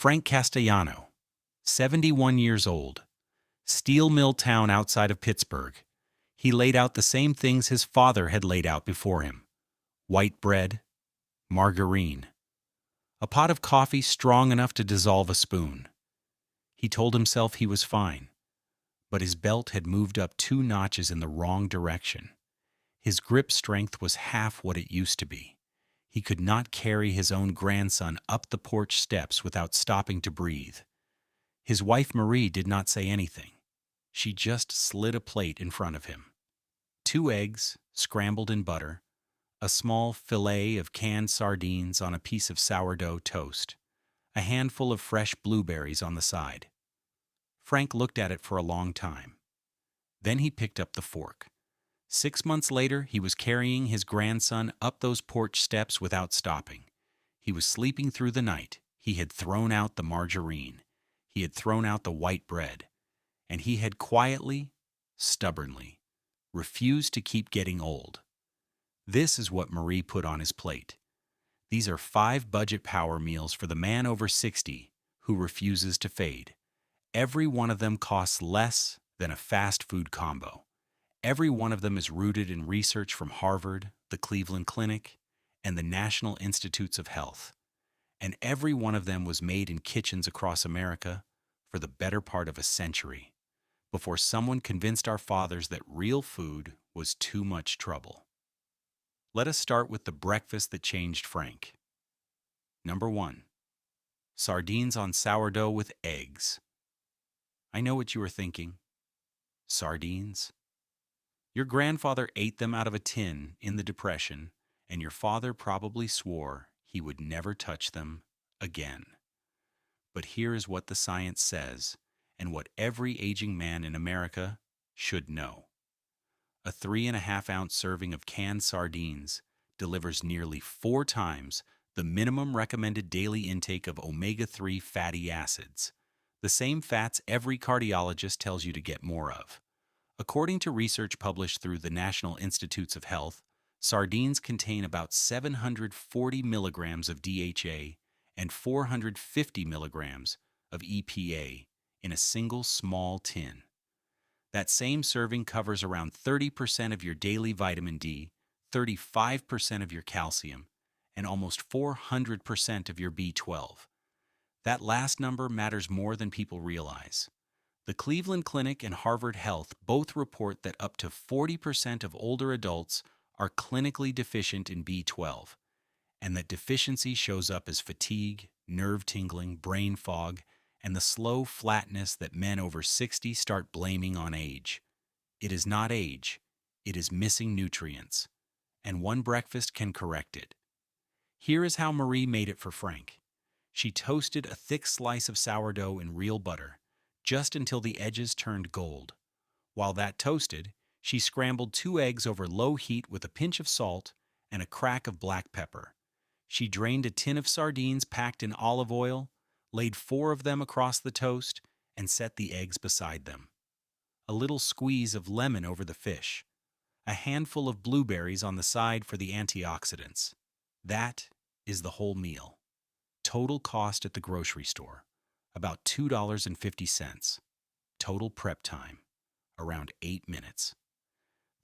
Frank Castellano, 71 years old, steel mill town outside of Pittsburgh. He laid out the same things his father had laid out before him: white bread, margarine, a pot of coffee strong enough to dissolve a spoon. He told himself he was fine, but his belt had moved up 2 notches in the wrong direction. His grip strength was half what it used to be. He could not carry his own grandson up the porch steps without stopping to breathe. His wife Marie did not say anything. She just slid a plate in front of him: 2 eggs, scrambled in butter, a small fillet of canned sardines on a piece of sourdough toast, a handful of fresh blueberries on the side. Frank looked at it for a long time. Then he picked up the fork. 6 months later, he was carrying his grandson up those porch steps without stopping. He was sleeping through the night. He had thrown out the margarine. He had thrown out the white bread. And he had quietly, stubbornly, refused to keep getting old. This is what Marie put on his plate. These are 5 budget power meals for the man over 60 who refuses to fade. Every one of them costs less than a fast food combo. Every one of them is rooted in research from Harvard, the Cleveland Clinic, and the National Institutes of Health. And every one of them was made in kitchens across America for the better part of a century, before someone convinced our fathers that real food was too much trouble. Let us start with the breakfast that changed Frank. Number 1. Sardines on sourdough with eggs. I know what you are thinking. Sardines? Your grandfather ate them out of a tin in the Depression, and your father probably swore he would never touch them again. But here is what the science says, and what every aging man in America should know. A 3.5-ounce serving of canned sardines delivers nearly 4 times the minimum recommended daily intake of omega-3 fatty acids, the same fats every cardiologist tells you to get more of. According to research published through the National Institutes of Health, sardines contain about 740 milligrams of DHA and 450 milligrams of EPA in a single small tin. That same serving covers around 30% of your daily vitamin D, 35% of your calcium, and almost 400% of your B12. That last number matters more than people realize. The Cleveland Clinic and Harvard Health both report that up to 40% of older adults are clinically deficient in B12, and that deficiency shows up as fatigue, nerve tingling, brain fog, and the slow flatness that men over 60 start blaming on age. It is not age, it is missing nutrients, and one breakfast can correct it. Here is how Marie made it for Frank. She toasted a thick slice of sourdough in real butter, just until the edges turned gold. While that toasted, she scrambled 2 eggs over low heat with a pinch of salt and a crack of black pepper. She drained a tin of sardines packed in olive oil, laid 4 of them across the toast, and set the eggs beside them. A little squeeze of lemon over the fish. A handful of blueberries on the side for the antioxidants. That is the whole meal. Total cost at the grocery store: about $2.50. Total prep time: around 8 minutes.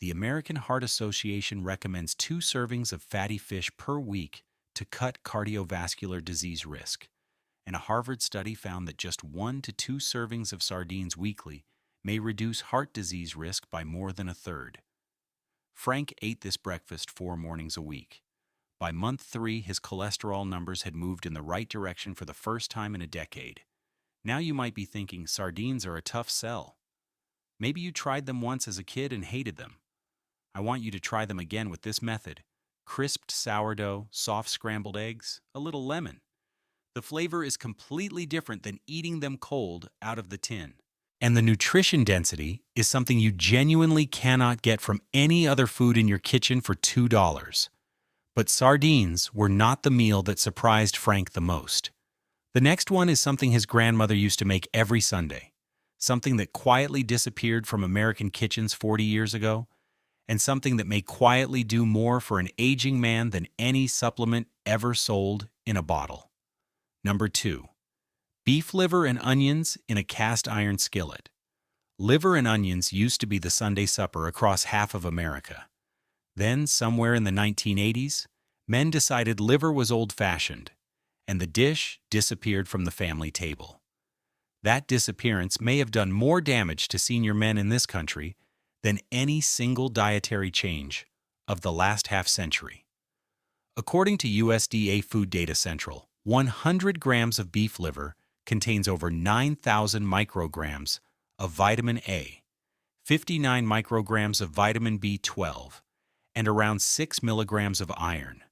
The American Heart Association recommends 2 servings of fatty fish per week to cut cardiovascular disease risk, and a Harvard study found that just 1 to 2 servings of sardines weekly may reduce heart disease risk by more than a third. Frank ate this breakfast 4 mornings a week. By month 3, his cholesterol numbers had moved in the right direction for the first time in a decade. Now you might be thinking sardines are a tough sell. Maybe you tried them once as a kid and hated them. I want you to try them again with this method: crisped sourdough, soft scrambled eggs, a little lemon. The flavor is completely different than eating them cold out of the tin. And the nutrition density is something you genuinely cannot get from any other food in your kitchen for $2. But sardines were not the meal that surprised Frank the most. The next one is something his grandmother used to make every Sunday, something that quietly disappeared from American kitchens 40 years ago, and something that may quietly do more for an aging man than any supplement ever sold in a bottle. Number 2. Beef liver and onions in a cast iron skillet. Liver and onions used to be the Sunday supper across half of America. Then, somewhere in the 1980s, men decided liver was old-fashioned, and the dish disappeared from the family table. That disappearance may have done more damage to senior men in this country than any single dietary change of the last half-century. According to USDA Food Data Central, 100 grams of beef liver contains over 9,000 micrograms of vitamin A, 59 micrograms of vitamin B12, and around 6 milligrams of iron.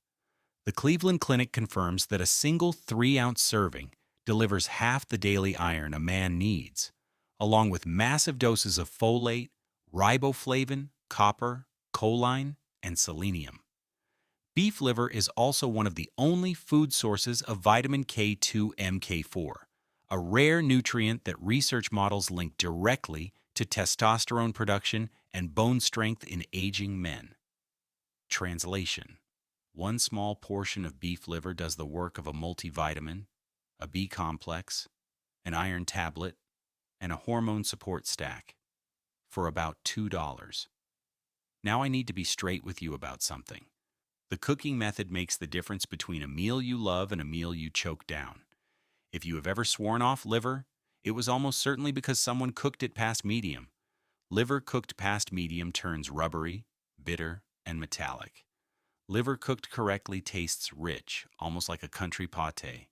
The Cleveland Clinic confirms that a single 3-ounce serving delivers half the daily iron a man needs, along with massive doses of folate, riboflavin, copper, choline, and selenium. Beef liver is also one of the only food sources of vitamin K2-MK4, a rare nutrient that research models link directly to testosterone production and bone strength in aging men. Translation: one small portion of beef liver does the work of a multivitamin, a B complex, an iron tablet, and a hormone support stack for about $2. Now I need to be straight with you about something. The cooking method makes the difference between a meal you love and a meal you choke down. If you have ever sworn off liver, it was almost certainly because someone cooked it past medium. Liver cooked past medium turns rubbery, bitter, and metallic. Liver cooked correctly tastes rich, almost like a country pâté.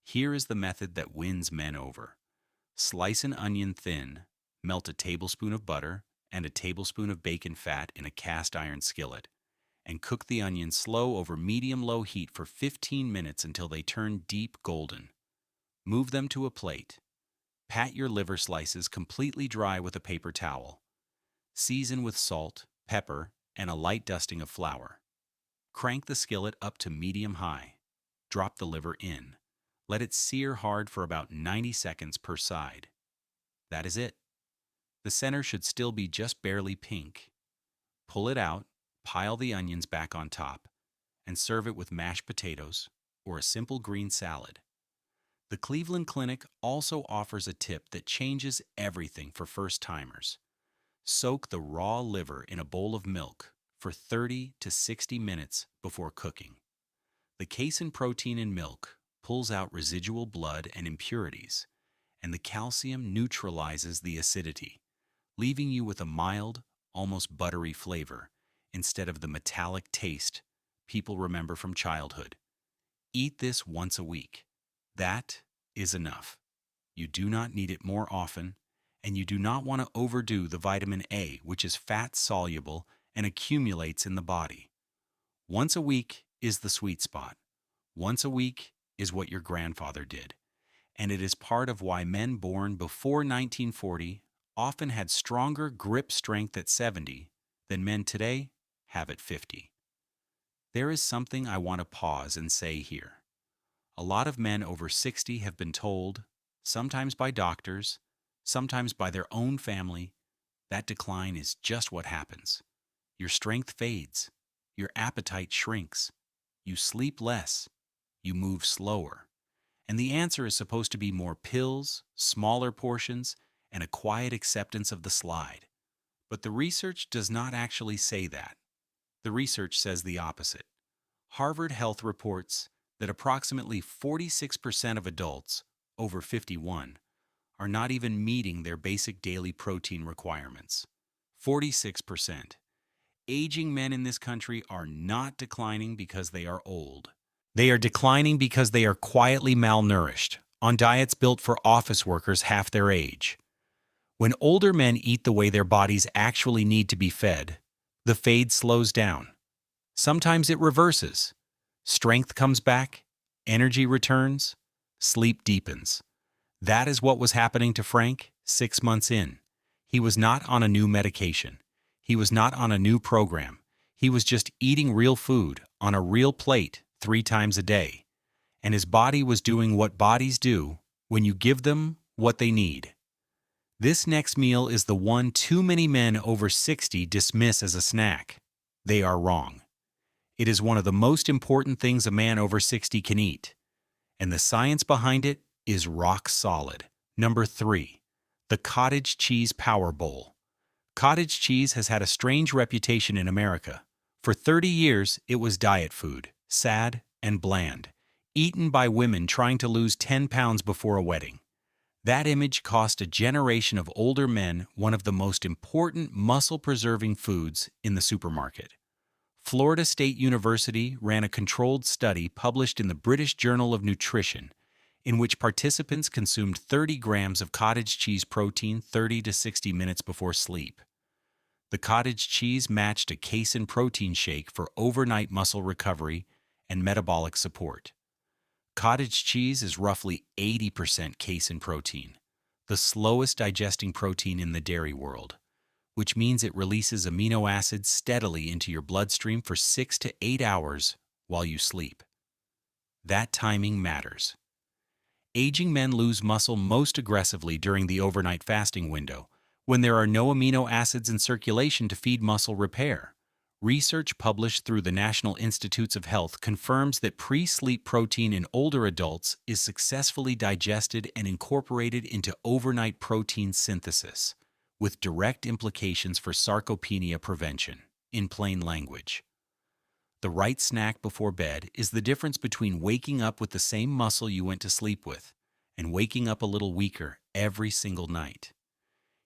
Here is the method that wins men over. Slice an onion thin, melt a tablespoon of butter and a tablespoon of bacon fat in a cast iron skillet, and cook the onions slow over medium-low heat for 15 minutes until they turn deep golden. Move them to a plate. Pat your liver slices completely dry with a paper towel. Season with salt, pepper, and a light dusting of flour. Crank the skillet up to medium-high. Drop the liver in. Let it sear hard for about 90 seconds per side. That is it. The center should still be just barely pink. Pull it out, pile the onions back on top, and serve it with mashed potatoes or a simple green salad. The Cleveland Clinic also offers a tip that changes everything for first-timers. Soak the raw liver in a bowl of milk for 30 to 60 minutes before cooking. The casein protein in milk pulls out residual blood and impurities, and the calcium neutralizes the acidity, leaving you with a mild, almost buttery flavor instead of the metallic taste people remember from childhood. Eat this once a week. That is enough. You do not need it more often, and you do not want to overdo the vitamin A, which is fat-soluble and accumulates in the body. Once a week is the sweet spot. Once a week is what your grandfather did, and it is part of why men born before 1940 often had stronger grip strength at 70 than men today have at 50. There is something I want to pause and say here. A lot of men over 60 have been told, sometimes by doctors, sometimes by their own family, that decline is just what happens. Your strength fades, your appetite shrinks, you sleep less, you move slower. And the answer is supposed to be more pills, smaller portions, and a quiet acceptance of the slide. But the research does not actually say that. The research says the opposite. Harvard Health reports that approximately 46% of adults over 51 are not even meeting their basic daily protein requirements. 46%. Aging men in this country are not declining because they are old. They are declining because they are quietly malnourished, on diets built for office workers half their age. When older men eat the way their bodies actually need to be fed, the fade slows down. Sometimes it reverses. Strength comes back, energy returns, sleep deepens. That is what was happening to Frank 6 months in. He was not on a new medication. He was not on a new program. He was just eating real food on a real plate 3 times a day. And his body was doing what bodies do when you give them what they need. This next meal is the one too many men over 60 dismiss as a snack. They are wrong. It is one of the most important things a man over 60 can eat. And the science behind it is rock solid. Number 3. The Cottage Cheese Power Bowl. Cottage cheese has had a strange reputation in America. For 30 years, it was diet food, sad and bland, eaten by women trying to lose 10 pounds before a wedding. That image cost a generation of older men one of the most important muscle-preserving foods in the supermarket. Florida State University ran a controlled study published in the British Journal of Nutrition, in which participants consumed 30 grams of cottage cheese protein 30 to 60 minutes before sleep. The cottage cheese matched a casein protein shake for overnight muscle recovery and metabolic support. Cottage cheese is roughly 80% casein protein, the slowest digesting protein in the dairy world, which means it releases amino acids steadily into your bloodstream for 6 to 8 hours while you sleep. That timing matters. Aging men lose muscle most aggressively during the overnight fasting window, when there are no amino acids in circulation to feed muscle repair. Research published through the National Institutes of Health confirms that pre-sleep protein in older adults is successfully digested and incorporated into overnight protein synthesis, with direct implications for sarcopenia prevention. In plain language, the right snack before bed is the difference between waking up with the same muscle you went to sleep with and waking up a little weaker every single night.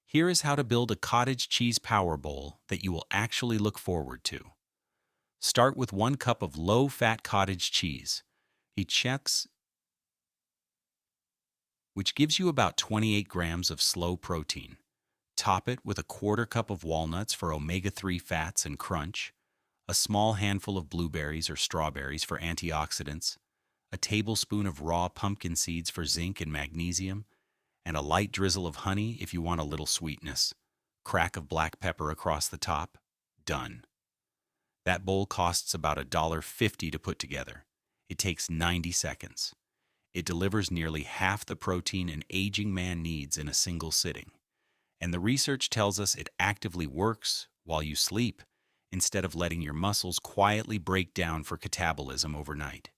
Here is how to build a cottage cheese power bowl that you will actually look forward to. Start with 1 cup of low-fat cottage cheese, which gives you about 28 grams of slow protein. Top it with a 1/4 cup of walnuts for omega-3 fats and crunch, a small handful of blueberries or strawberries for antioxidants, a tablespoon of raw pumpkin seeds for zinc and magnesium, and a light drizzle of honey if you want a little sweetness. Crack of black pepper across the top. Done. That bowl costs about $1.50 to put together. It takes 90 seconds. It delivers nearly half the protein an aging man needs in a single sitting. And the research tells us it actively works while you sleep, instead of letting your muscles quietly break down for catabolism overnight.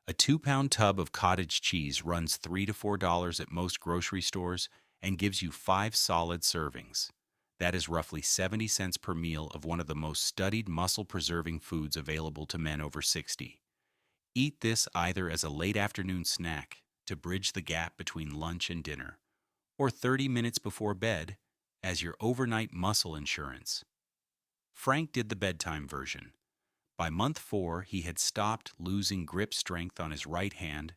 A 2-pound tub of cottage cheese runs $3 to $4 at most grocery stores and gives you 5 solid servings. That is roughly 70 cents per meal of one of the most studied muscle-preserving foods available to men over 60. Eat this either as a late afternoon snack to bridge the gap between lunch and dinner, or 30 minutes before bed as your overnight muscle insurance. Frank did the bedtime version. By month 4, he had stopped losing grip strength on his right hand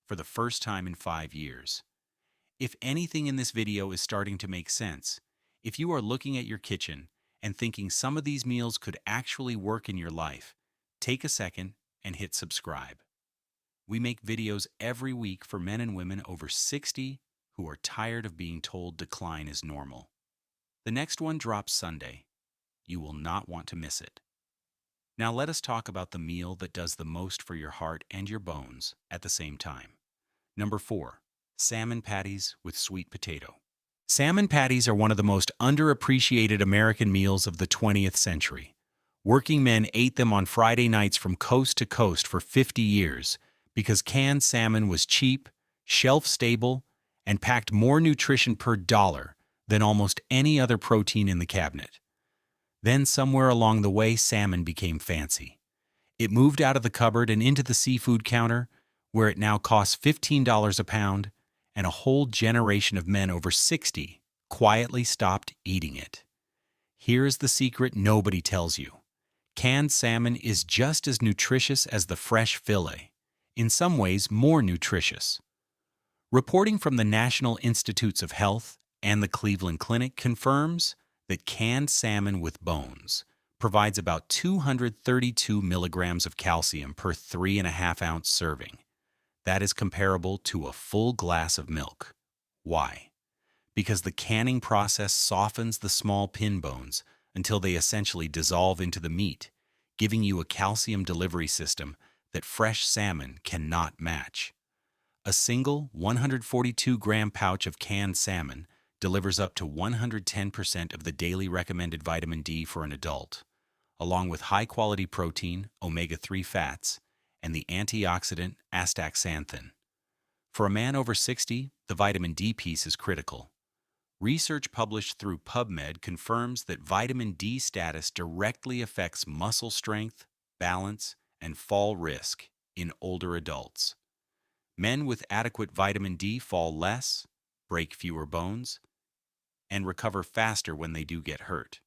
for the first time in 5 years. If anything in this video is starting to make sense, if you are looking at your kitchen and thinking some of these meals could actually work in your life, take a second and hit subscribe. We make videos every week for men and women over 60 who are tired of being told decline is normal. The next one drops Sunday. You will not want to miss it. Now let us talk about the meal that does the most for your heart and your bones at the same time. Number 4. Salmon patties with sweet potato. Salmon patties are one of the most underappreciated American meals of the 20th century. Working men ate them on Friday nights from coast to coast for 50 years because canned salmon was cheap, shelf-stable, and packed more nutrition per dollar than almost any other protein in the cabinet. Then somewhere along the way, salmon became fancy. It moved out of the cupboard and into the seafood counter, where it now costs $15 a pound, and a whole generation of men over 60 quietly stopped eating it. Here's the secret nobody tells you. Canned salmon is just as nutritious as the fresh fillet, in some ways more nutritious. Reporting from the National Institutes of Health and the Cleveland Clinic confirms that canned salmon with bones provides about 232 milligrams of calcium per 3.5-ounce serving. That is comparable to a full glass of milk. Why? Because the canning process softens the small pin bones until they essentially dissolve into the meat, giving you a calcium delivery system that fresh salmon cannot match. A single 142-gram pouch of canned salmon delivers up to 110% of the daily recommended vitamin D for an adult, along with high-quality protein, omega-3 fats, and the antioxidant astaxanthin. For a man over 60, the vitamin D piece is critical. Research published through PubMed confirms that vitamin D status directly affects muscle strength, balance, and fall risk in older adults. Men with adequate vitamin D fall less, break fewer bones, and recover faster when they do get hurt.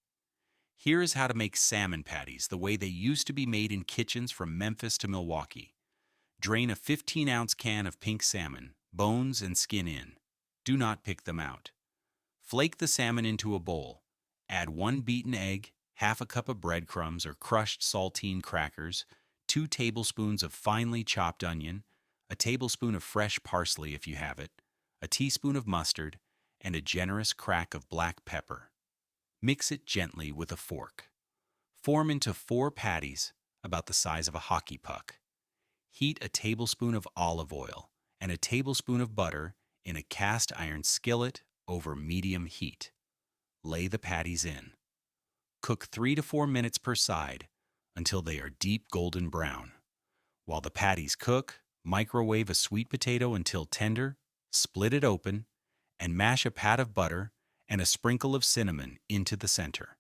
Here is how to make salmon patties the way they used to be made in kitchens from Memphis to Milwaukee. Drain a 15-ounce can of pink salmon, bones and skin in. Do not pick them out. Flake the salmon into a bowl. Add 1 beaten egg, half a cup of breadcrumbs or crushed saltine crackers, 2 tablespoons of finely chopped onion, a tablespoon of fresh parsley if you have it, a teaspoon of mustard, and a generous crack of black pepper. Mix it gently with a fork. Form into 4 patties about the size of a hockey puck. Heat a tablespoon of olive oil and a tablespoon of butter in a cast iron skillet over medium heat. Lay the patties in. Cook 3 to 4 minutes per side until they are deep golden brown. While the patties cook, microwave a sweet potato until tender, split it open, and mash a pat of butter and a sprinkle of cinnamon into the center.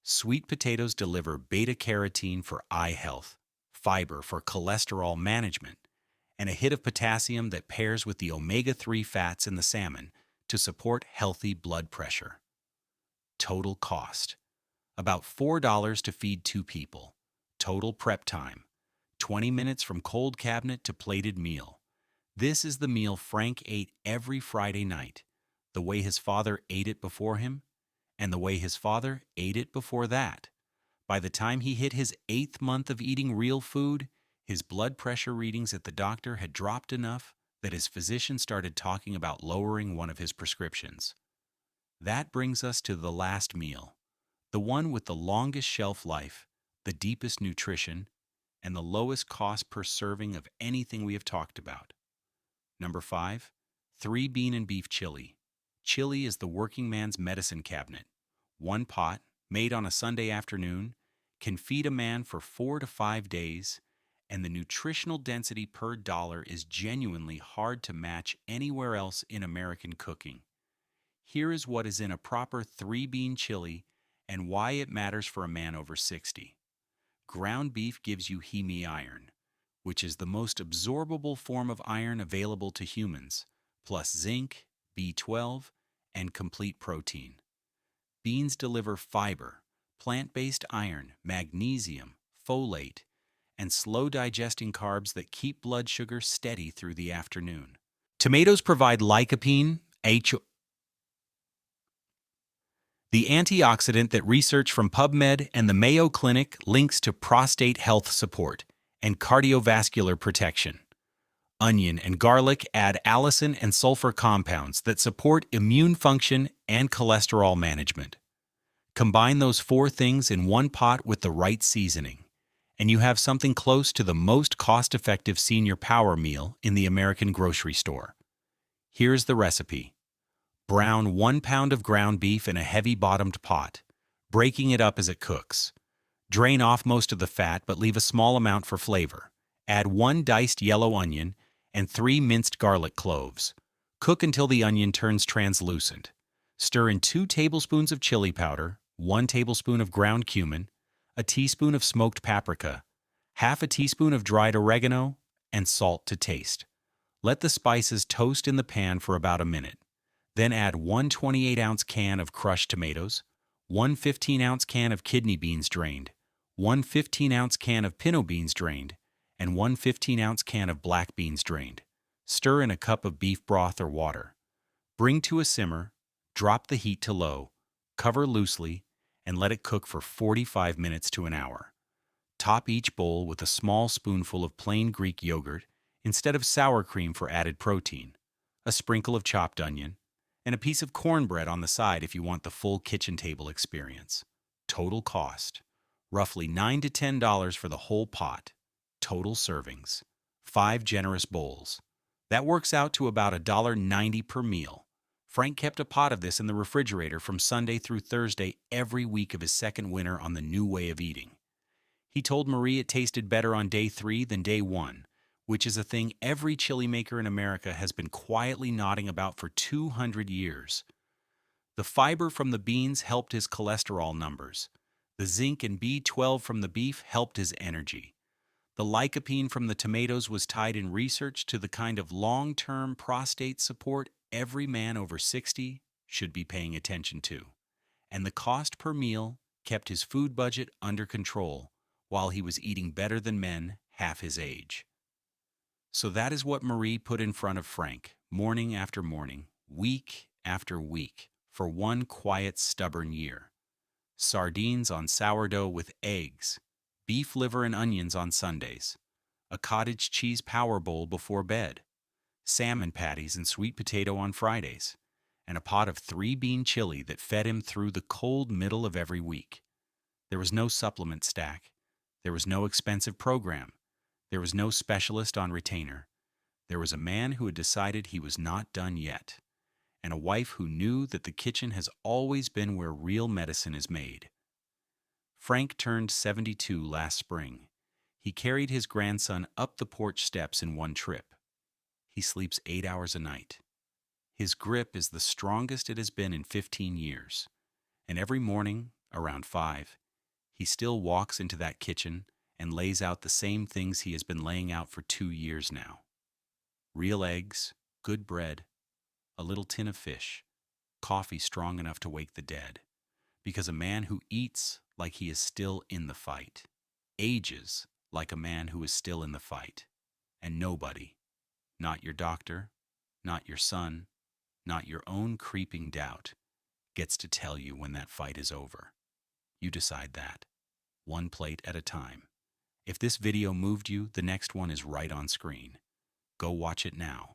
Sweet potatoes deliver beta-carotene for eye health, fiber for cholesterol management, and a hit of potassium that pairs with the omega-3 fats in the salmon to support healthy blood pressure. Total cost: about $4 to feed 2 people. Total prep time: 20 minutes from cold cabinet to plated meal. This is the meal Frank ate every Friday night, the way his father ate it before him, and the way his father ate it before that. By the time he hit his 8th month of eating real food, his blood pressure readings at the doctor had dropped enough that his physician started talking about lowering one of his prescriptions. That brings us to the last meal, the one with the longest shelf life, the deepest nutrition, and the lowest cost per serving of anything we have talked about. Number 5, 3 bean and beef chili. Chili is the working man's medicine cabinet. 1 pot, made on a Sunday afternoon, can feed a man for 4 to 5 days, and the nutritional density per dollar is genuinely hard to match anywhere else in American cooking. Here is what is in a proper 3-bean chili and why it matters for a man over 60. Ground beef gives you heme iron, which is the most absorbable form of iron available to humans, plus zinc, B12, and complete protein. Beans deliver fiber, plant-based iron, magnesium, folate, and slow-digesting carbs that keep blood sugar steady through the afternoon. Tomatoes provide lycopene, the antioxidant that research from PubMed and the Mayo Clinic links to prostate health support and cardiovascular protection. Onion and garlic add allicin and sulfur compounds that support immune function and cholesterol management. Combine those 4 things in 1 pot with the right seasoning, and you have something close to the most cost-effective senior power meal in the American grocery store. Here's the recipe. Brown 1 pound of ground beef in a heavy-bottomed pot, breaking it up as it cooks. Drain off most of the fat but leave a small amount for flavor. Add 1 diced yellow onion and 3 minced garlic cloves. Cook until the onion turns translucent. Stir in 2 tablespoons of chili powder, 1 tablespoon of ground cumin, a teaspoon of smoked paprika, half a teaspoon of dried oregano, and salt to taste. Let the spices toast in the pan for about a minute. Then add 1 28-ounce can of crushed tomatoes, 1 15-ounce can of kidney beans drained, 1 15-ounce can of pinto beans drained, and 1 15-ounce can of black beans drained. Stir in a cup of beef broth or water. Bring to a simmer, drop the heat to low, cover loosely, and let it cook for 45 minutes to an hour. Top each bowl with a small spoonful of plain Greek yogurt instead of sour cream for added protein, a sprinkle of chopped onion, and a piece of cornbread on the side if you want the full kitchen table experience. Total cost: roughly $9 to $10 for the whole pot. Total servings: 5 generous bowls. That works out to about $1.90 per meal. Frank kept a pot of this in the refrigerator from Sunday through Thursday every week of his second winter on the new way of eating. He told Marie it tasted better on day 3 than day 1, which is a thing every chili maker in America has been quietly nodding about for 200 years. The fiber from the beans helped his cholesterol numbers. The zinc and B12 from the beef helped his energy. The lycopene from the tomatoes was tied in research to the kind of long-term prostate support every man over 60 should be paying attention to. And the cost per meal kept his food budget under control while he was eating better than men half his age. So that is what Marie put in front of Frank, morning after morning, week after week, for one quiet, stubborn year. Sardines on sourdough with eggs, beef liver and onions on Sundays, a cottage cheese power bowl before bed, salmon patties and sweet potato on Fridays, and a pot of 3-bean chili that fed him through the cold middle of every week. There was no supplement stack. There was no expensive program. There was no specialist on retainer. There was a man who had decided he was not done yet, and a wife who knew that the kitchen has always been where real medicine is made. Frank turned 72 last spring. He carried his grandson up the porch steps in one trip. He sleeps 8 hours a night. His grip is the strongest it has been in 15 years, and every morning, around 5, he still walks into that kitchen and lays out the same things he has been laying out for 2 years now. Real eggs, good bread, a little tin of fish, coffee strong enough to wake the dead, because a man who eats like he is still in the fight ages like a man who is still in the fight, and nobody, not your doctor, not your son, not your own creeping doubt, gets to tell you when that fight is over. You decide that, one plate at a time. If this video moved you, the next one is right on screen. Go watch it now.